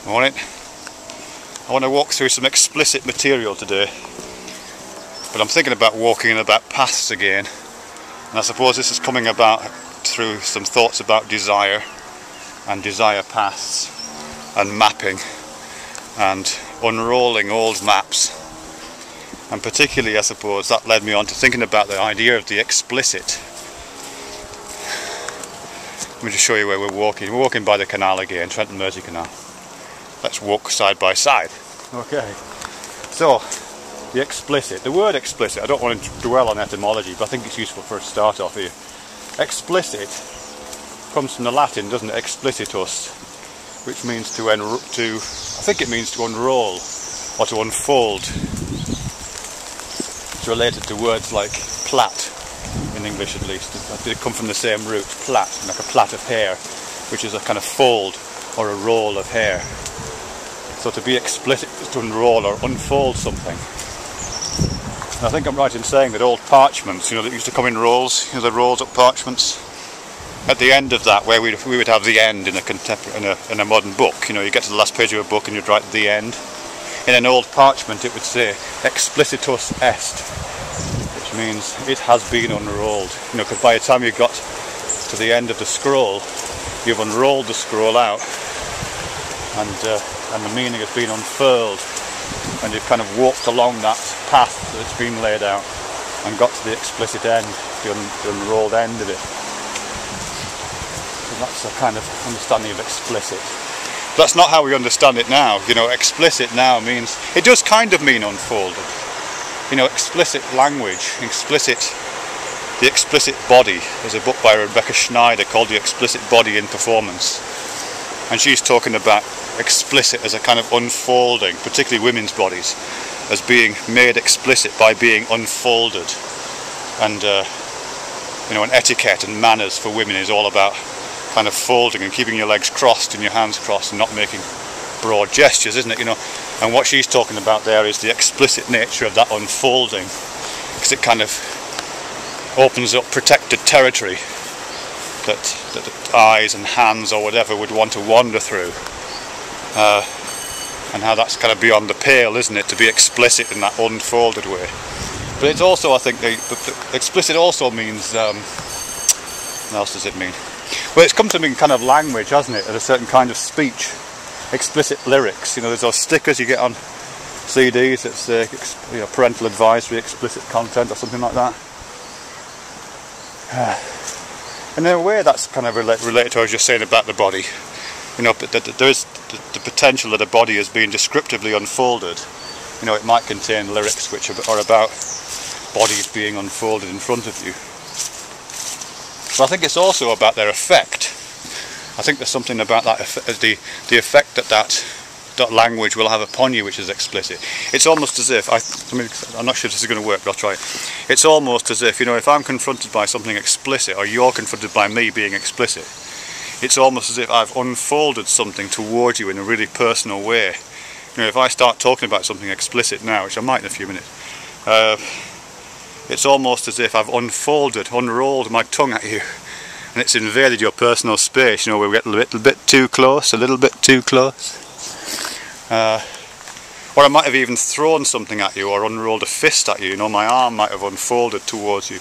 Morning. I want to walk through some explicit material today, but I'm thinking about walking in about paths again, and I suppose this is coming about through some thoughts about desire and desire paths and mapping and unrolling old maps, and particularly I suppose that led me on to thinking about the idea of the explicit. Let me just show you where we're walking. We're walking by the canal again, Trent Mersey Canal. Let's walk side by side. Okay, so the explicit, the word explicit, I don't want to dwell on etymology, but I think it's useful for a start off here. Explicit comes from the Latin, doesn't it? Explicitus, which means I think it means to unroll or to unfold. It's related to words like plait, in English at least. They come from the same root, plait, like a plait of hair, which is a kind of fold or a roll of hair. So to be explicit is to unroll or unfold something. And I think I'm right in saying that old parchments, that used to come in rolls, the rolls of parchments, at the end of that, where we would have the end in a modern book, you get to the last page of a book and you'd write the end. In an old parchment it would say explicitus est, which means it has been unrolled. Because by the time you got to the end of the scroll, you've unrolled the scroll out, and the meaning has been unfurled, and you've kind of walked along that path that's been laid out and got to the explicit end, the unrolled end of it. So that's a kind of understanding of explicit. That's not how we understand it now. Explicit now means, it does kind of mean unfolded. Explicit language, the explicit body. There's a book by Rebecca Schneider called The Explicit Body in Performance, and she's talking about explicit as a kind of unfolding, particularly women's bodies, as being made explicit by being unfolded. And and etiquette and manners for women is all about kind of folding and keeping your legs crossed and your hands crossed and not making broad gestures, isn't it? And what she's talking about there is the explicit nature of that unfolding, because it kind of opens up protected territory that eyes and hands or whatever would want to wander through. And how that's kind of beyond the pale, isn't it, to be explicit in that unfolded way. But it's also, I think, the explicit also means, what else does it mean? Well, it's come to mean kind of language, hasn't it, and a certain kind of speech. Explicit lyrics, there's those stickers you get on CDs that say, parental advisory, explicit content or something like that. And in a way that's kind of related to what I was just saying about the body. That there is the potential that a body is being descriptively unfolded. It might contain lyrics which are about bodies being unfolded in front of you. But I think it's also about their effect. I think there's something about that, the effect that language will have upon you, which is explicit. It's almost as if, I'm not sure if this is going to work, but I'll try it. It's almost as if, if I'm confronted by something explicit, or you're confronted by me being explicit, it's almost as if I've unfolded something towards you in a really personal way. If I start talking about something explicit now, which I might in a few minutes, it's almost as if I've unrolled my tongue at you, and it's invaded your personal space, where we get a little bit too close, or I might have even thrown something at you or unrolled a fist at you, my arm might have unfolded towards you.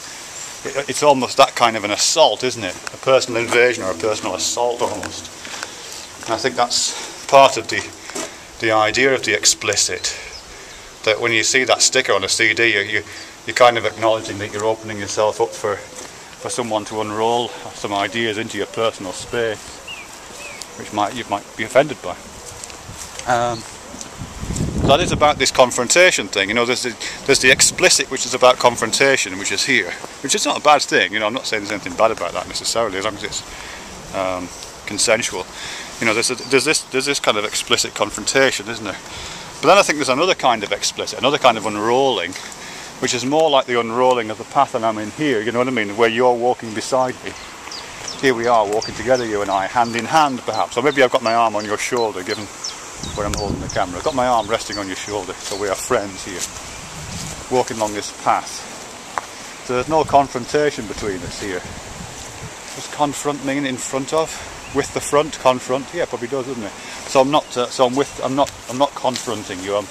It's almost that kind of an assault, isn't it? A personal invasion or a personal assault almost. And I think that's part of the idea of the explicit, that when you see that sticker on a CD, you're kind of acknowledging that you're opening yourself up for someone to unroll some ideas into your personal space, which you might be offended by. That is about this confrontation thing. There's the explicit, which is about confrontation, which is here, which is not a bad thing. I'm not saying there's anything bad about that necessarily, as long as it's consensual. There's this kind of explicit confrontation, isn't there? But then I think there's another kind of explicit, another kind of unrolling, which is more like the unrolling of the path that I'm in here. You know what I mean? Where you're walking beside me. Here we are walking together, you and I, hand in hand perhaps. Or maybe I've got my arm on your shoulder, given where I'm holding the camera. I've got my arm resting on your shoulder, so we are friends here, walking along this path. So there's no confrontation between us here. Does confront mean in front of? with the front, confront. Yeah, probably does, doesn't it? So I'm not. So I'm not confronting you. I'm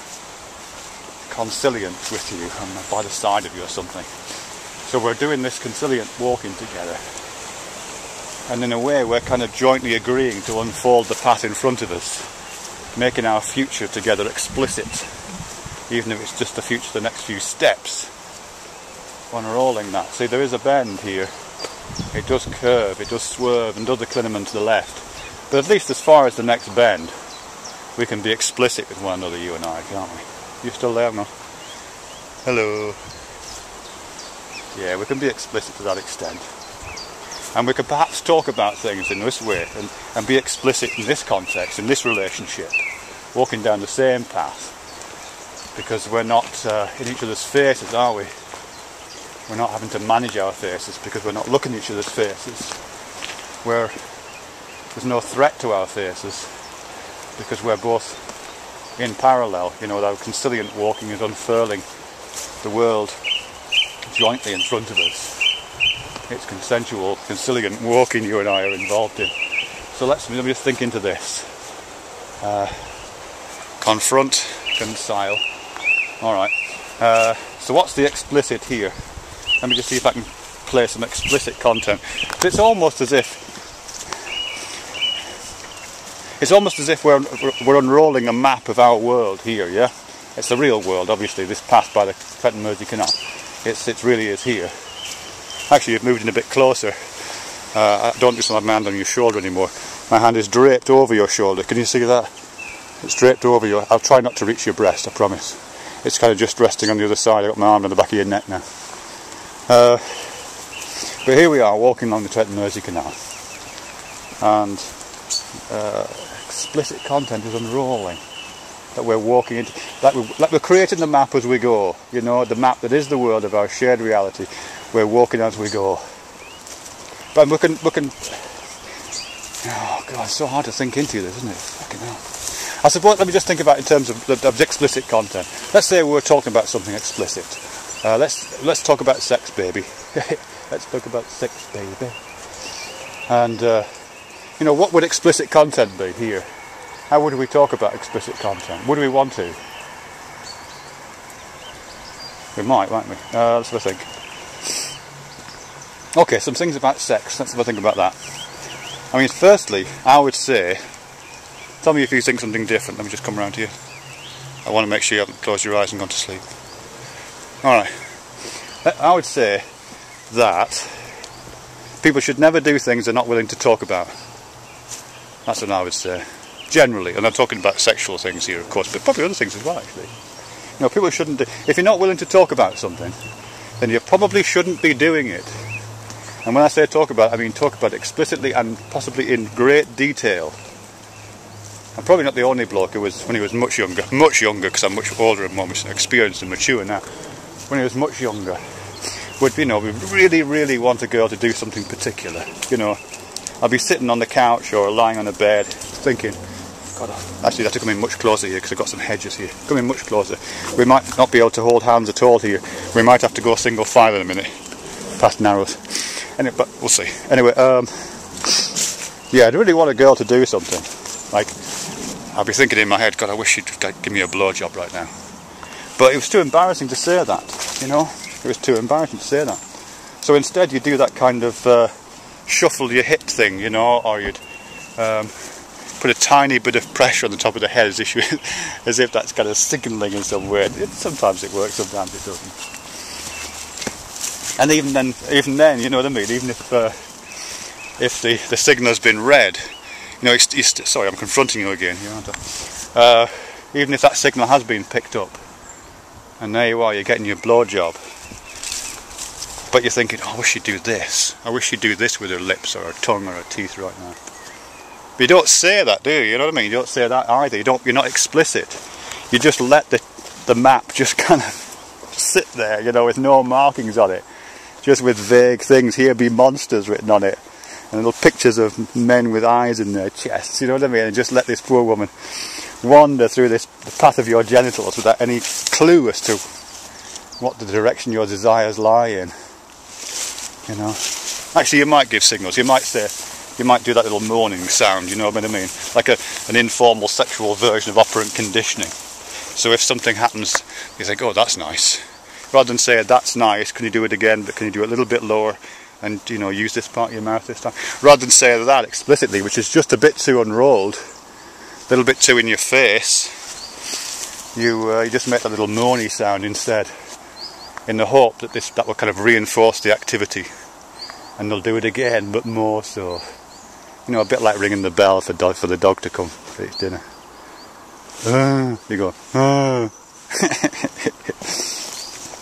conciliant with you. I'm by the side of you or something. So we're doing this conciliant walking together, and in a way we're kind of jointly agreeing to unfold the path in front of us, making our future together explicit, even if it's just the future, the next few steps. Unrolling that. See, there is a bend here. It does curve, it does swerve, and does the Clinaman to the left. But at least as far as the next bend, we can be explicit with one another, you and I, can't we? You still there, no? Hello. Yeah, we can be explicit to that extent. And we can perhaps talk about things in this way, and be explicit in this context, in this relationship, walking down the same path. Because we're not in each other's faces, are we? We're not having to manage our faces because we're not looking at each other's faces. There's no threat to our faces because we're both in parallel. You know, our conciliant walking is unfurling the world jointly in front of us. It's consensual, conciliant walking you and I are involved in. So let me just think into this. Confront, reconcile. Alright. So what's the explicit here? Let me just see if I can play some explicit content. It's almost as if we're unrolling a map of our world here, yeah? It's the real world, obviously, this path by the Trent Mersey Canal. It really is here. Actually, you've moved in a bit closer. I don't just have my hand on your shoulder anymore. My hand is draped over your shoulder. Can you see that? It's draped over your... I'll try not to reach your breast, I promise. It's kind of just resting on the other side. I've got my arm on the back of your neck now. But here we are walking along the Trent Mersey Canal, and explicit content is unrolling that we're walking into, like we're creating the map as we go, you know, the map that is the world of our shared reality. We're walking as we go, but we can oh god, it's so hard to think into this, isn't it? Fucking hell. I suppose, let me just think about in terms of the explicit content. Let's say we're talking about something explicit. Let's talk about sex, baby. Let's talk about sex, baby. And you know, what would explicit content be here? How would we talk about explicit content? Would we want to? We might, won't we? Let's have a think. Okay, some things about sex. Let's have a think about that. I mean, firstly, I would say, tell me if you think something different. Let me just come around to you. I want to make sure you haven't closed your eyes and gone to sleep. Alright, I would say that people should never do things they're not willing to talk about. That's what I would say. Generally, and I'm talking about sexual things here, of course, but probably other things as well, actually. You know, people shouldn't do... If you're not willing to talk about something, then you probably shouldn't be doing it. And when I say talk about it, I mean talk about it explicitly and possibly in great detail. I'm probably not the only bloke who was, when he was much younger, because I'm much older and more experienced and mature now. When he was much younger, would, you know, we really, really want a girl to do something particular. You know, I'd be sitting on the couch or lying on a bed thinking, God, actually I have to come in much closer here because I've got some hedges here. Come in much closer. We might not be able to hold hands at all here. We might have to go single file in a minute, past narrows. Anyway, but we'll see. Anyway, yeah, I'd really want a girl to do something. Like, I'd be thinking in my head, God, I wish she'd give me a blowjob right now. But it was too embarrassing to say that, you know. It was too embarrassing to say that. So instead you do that kind of shuffle your hip thing, you know, or you'd put a tiny bit of pressure on the top of the head as if that's kind of signalling in some way. Sometimes it works, sometimes it doesn't. And even then, you know what I mean, even if the signal's been read, you know, sorry, I'm confronting you again here, aren't I? Even if that signal has been picked up, and there you are, you're getting your blowjob, but you're thinking, oh, I wish she'd do this. I wish she'd do this with her lips or her tongue or her teeth right now. But you don't say that, do you? You know what I mean? You don't say that either. You're not explicit. You just let the map just kind of sit there, you know, with no markings on it, just with vague things. Here be monsters written on it, and little pictures of men with eyes in their chests. You know what I mean? And just let this poor woman wander through the path of your genitals without any clue as to what the direction your desires lie in. You know, actually, you might give signals. You might say, you might do that little moaning sound, you know what I mean? Like an informal sexual version of operant conditioning. So if something happens, you think, oh, that's nice. Rather than say, that's nice, can you do it again, but can you do it a little bit lower, and, you know, use this part of your mouth this time? Rather than say that explicitly, which is just a bit too unrolled, a little bit too in your face, you just make that little moany sound instead, in the hope that that will kind of reinforce the activity, and they'll do it again, but more so. You know, a bit like ringing the bell for the dog to come for its dinner. You go,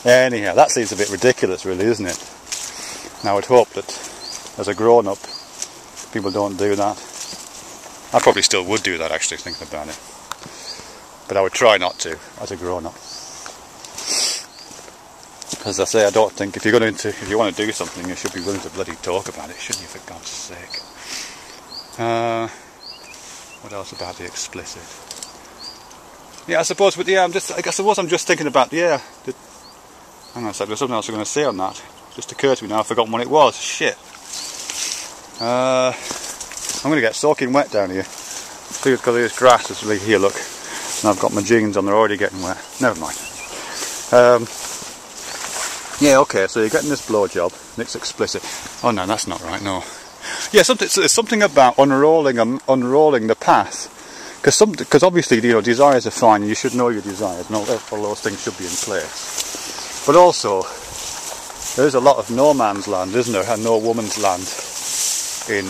Anyhow, that seems a bit ridiculous, really, isn't it? And I would hope that, as a grown-up, people don't do that. I probably still would do that, actually, thinking about it. But I would try not to, as a grown-up. As I say, I don't think if you want to do something, you should be willing to bloody talk about it, shouldn't you? For God's sake. What else about the explicit? Yeah, I suppose. But yeah, I suppose I'm just thinking about. Yeah, hang on a second. There's something else I'm going to say on that. Just occurred to me now. I've forgotten what it was. Shit. I'm going to get soaking wet down here. See, because there's grass that's really here. Look, and I've got my jeans on. They're already getting wet. Never mind. Yeah, okay, so you're getting this blowjob, and it's explicit. Oh no, that's not right, no. Yeah, there's something about unrolling the path. Because obviously, you know, desires are fine, and you should know your desires, and all those things should be in place. But also, there's a lot of no man's land, isn't there, and no woman's land in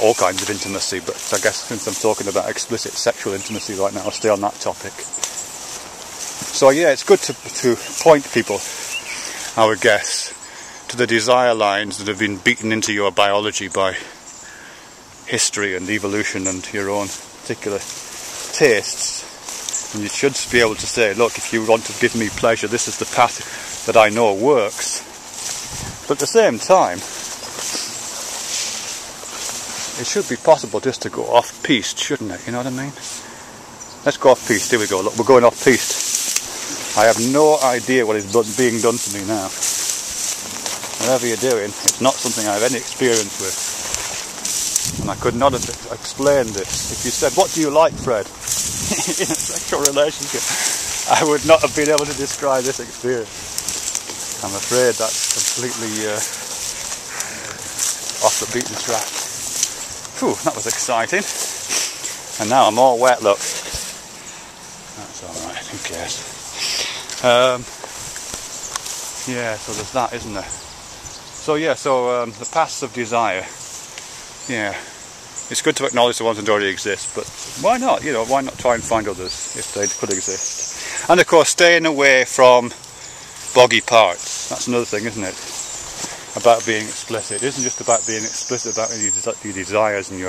all kinds of intimacy, but I guess since I'm talking about explicit sexual intimacy right now, I'll stay on that topic. So yeah, it's good to point people, I would guess, to the desire lines that have been beaten into your biology by history and evolution and your own particular tastes. And you should be able to say, look, if you want to give me pleasure, this is the path that I know works. But at the same time, it should be possible just to go off-piste, shouldn't it? You know what I mean? Let's go off-piste. Here we go. Look, we're going off-piste. I have no idea what is being done to me now. Whatever you're doing, it's not something I have any experience with. And I could not have explained this. If you said, what do you like, Fred? In a sexual relationship, I would not have been able to describe this experience. I'm afraid that's completely off the beaten track. Phew, that was exciting. And now I'm all wet, look. That's alright, who cares? Yeah, so there's that, isn't there? So yeah, the paths of desire. Yeah, it's good to acknowledge the ones that already exist, but why not? You know, why not try and find others if they could exist? And of course, staying away from boggy parts. That's another thing, isn't it? About being explicit. It isn't just about being explicit about your desires and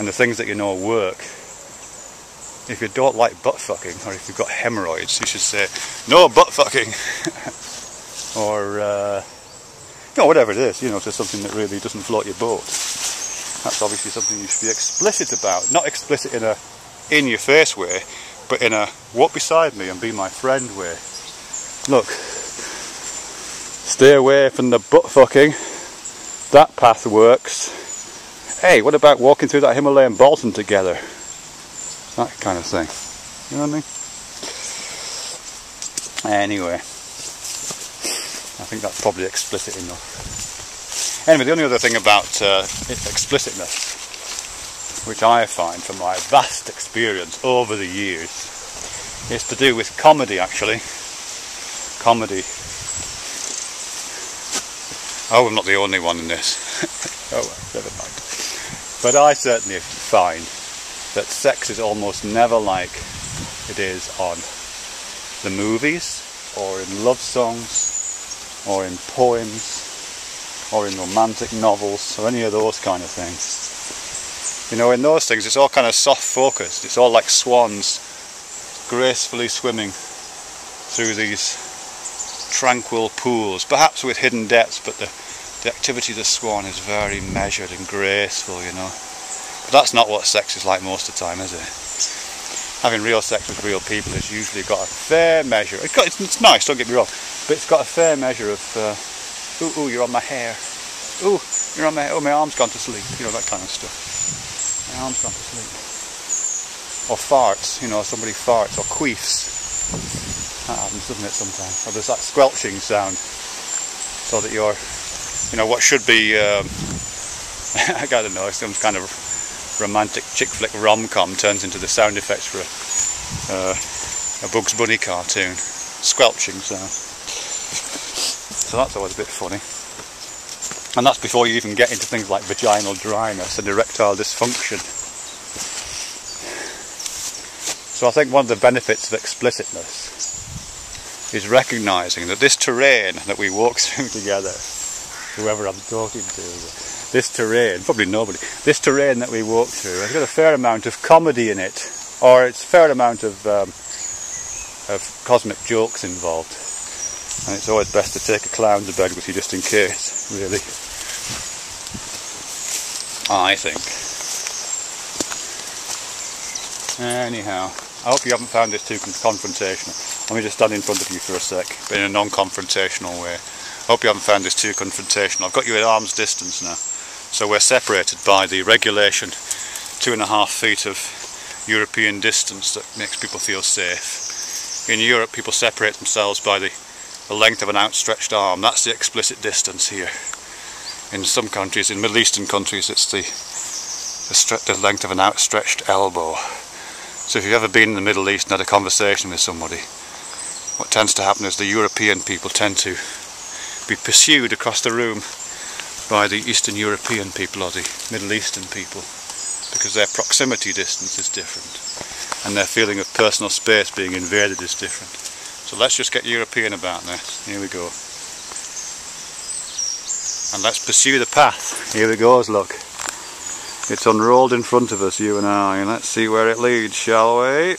the things that you know work. If you don't like butt fucking, or if you've got hemorrhoids, you should say, no butt fucking. Or, you know, whatever it is, you know, if there's something that really doesn't float your boat. That's obviously something you should be explicit about. Not explicit in a in-your-face way, but in a walk beside me and be my friend way. Look, stay away from the butt fucking. That path works. Hey, what about walking through that Himalayan Balsam together? That kind of thing. You know what I mean? Anyway, I think that's probably explicit enough. Anyway, the only other thing about explicitness, which I find from my vast experience over the years, is to do with comedy, actually. Comedy. Oh, I'm not the only one in this. Oh well, never mind. But I certainly find that sex is almost never like it is on the movies, or in love songs, or in poems, or in romantic novels, or any of those kind of things. You know, in those things it's all kind of soft focused. It's all like swans gracefully swimming through these tranquil pools, perhaps with hidden depths, but the activity of the swan is very measured and graceful, you know. But that's not what sex is like most of the time, is it? Having real sex with real people has usually got a fair measure. It's nice, don't get me wrong, but it's got a fair measure of ooh, you're on my hair. Ooh, you're on my arm's gone to sleep. You know, that kind of stuff. My arm's gone to sleep. Or farts, you know, somebody farts, or queefs. That happens, doesn't it, sometimes? Or there's that squelching sound. So that you're, you know, what should be, I don't know, some kind of romantic chick flick rom-com turns into the sound effects for a Bugs Bunny cartoon. Squelching sound. So that's always a bit funny. And that's before you even get into things like vaginal dryness and erectile dysfunction. So I think one of the benefits of explicitness is recognising that this terrain that we walk through together, whoever I'm talking to, this terrain, probably nobody, this terrain that we walk through has got a fair amount of comedy in it, or it's a fair amount of cosmic jokes involved. And it's always best to take a clown to bed with you just in case, really. I think. Anyhow, I hope you haven't found this too confrontational. Let me just stand in front of you for a sec, but in a non-confrontational way. I hope you haven't found this too confrontational. I've got you at arm's distance now. So we're separated by the regulation 2.5 feet of European distance that makes people feel safe. In Europe, people separate themselves by the length of an outstretched arm. That's the explicit distance here. In some countries, in Middle Eastern countries, it's the length of an outstretched elbow. So if you've ever been in the Middle East and had a conversation with somebody, what tends to happen is the European people tend to be pursued across the room by the Eastern European people or the Middle Eastern people, because their proximity distance is different and their feeling of personal space being invaded is different. So let's just get European about this. Here we go. And let's pursue the path. Here it goes, look. It's unrolled in front of us, you and I. Let's see where it leads, shall we?